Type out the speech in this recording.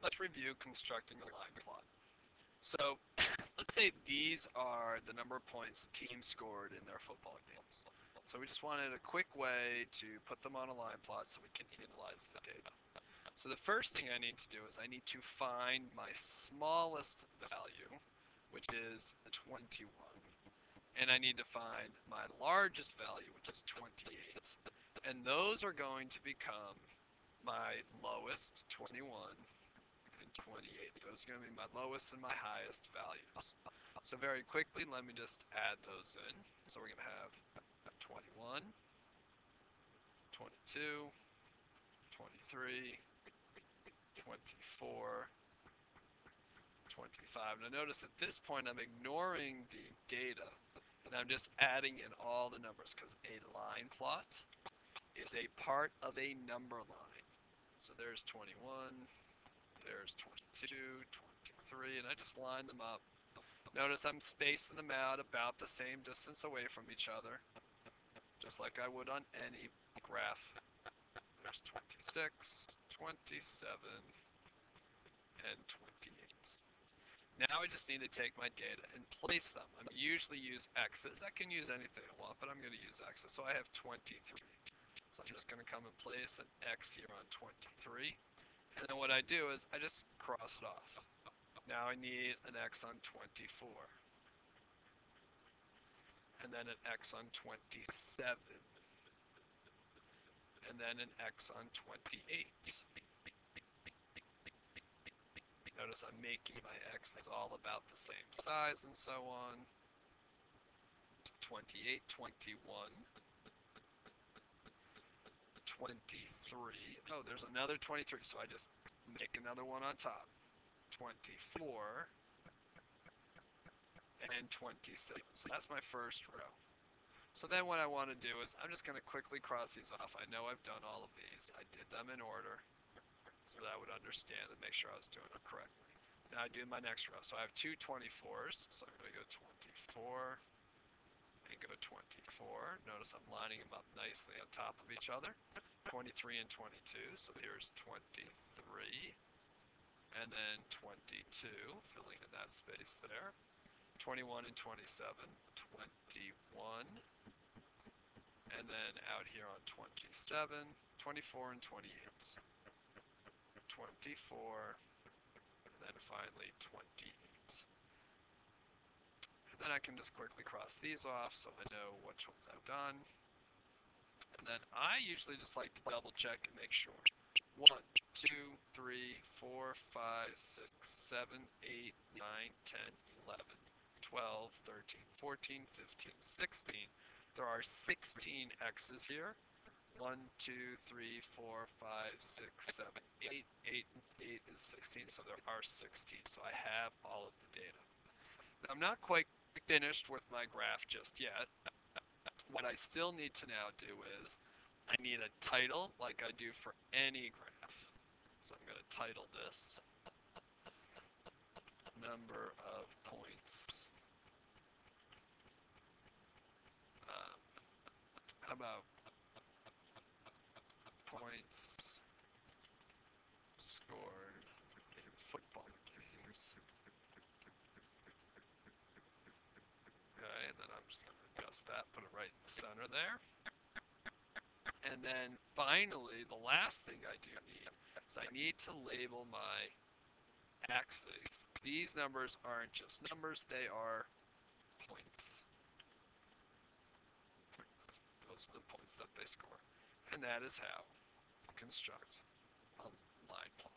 let's review constructing a line plot. So let's say these are the number of points the team scored in their football games. So we just wanted a quick way to put them on a line plot so we can analyze the data. So the first thing I need to do is I need to find my smallest value, which is 21. And I need to find my largest value, which is 28. And those are going to become my lowest, 21, and 28. Those are going to be my lowest and my highest values. So very quickly, let me just add those in. So we're going to have 21, 22, 23, 24, 25. Now notice at this point I'm ignoring the data and I'm just adding in all the numbers because a line plot is a part of a number line. So there's 21, there's 22, 23, and I just line them up. Notice I'm spacing them out about the same distance away from each other, just like I would on any graph. There's 26, 27, and 28. Now I just need to take my data and place them. I usually use x's. I can use anything I want, but I'm going to use x's. So I have 23. So I'm just going to come and place an x here on 23. And then what I do is I just cross it off. Now I need an x on 24. And then an x on 27. And then an x on 28. Notice I'm making my x's all about the same size and so on. 28, 21, 23. Oh, there's another 23, so I just make another one on top. 24 and 27. So that's my first row. So then what I want to do is I'm just going to quickly cross these off. I know I've done all of these. I did them in order so that I would understand and make sure I was doing it correctly. Now I do my next row. So I have two 24s. So I'm going to go 24 and go 24. Notice I'm lining them up nicely on top of each other. 23 and 22. So here's 23 and then 22, filling in that space there. 21 and 27, 21, and then out here on 27, 24 and 28, 24, and then finally 28. And then I can just quickly cross these off so I know which ones I've done. And then I usually just like to double check and make sure. 1, 2, 3, 4, 5, 6, 7, 8, 9, 10, 11, 12, 13, 14, 15, 16. There are 16 X's here. 1, 2, 3, 4, 5, 6, 7, 8. 8 is 16, so there are 16. So I have all of the data. Now, I'm not quite finished with my graph just yet. What I still need to now do is I need a title like I do for any graph. So I'm going to title this number of points. How about points scored in football games? Okay, and then I'm just going to adjust that, put it right in the center there. And then finally, the last thing I do need is I need to label my axes. These numbers aren't just numbers, they are points. Those are the points that they score. And that is how you construct a line plot.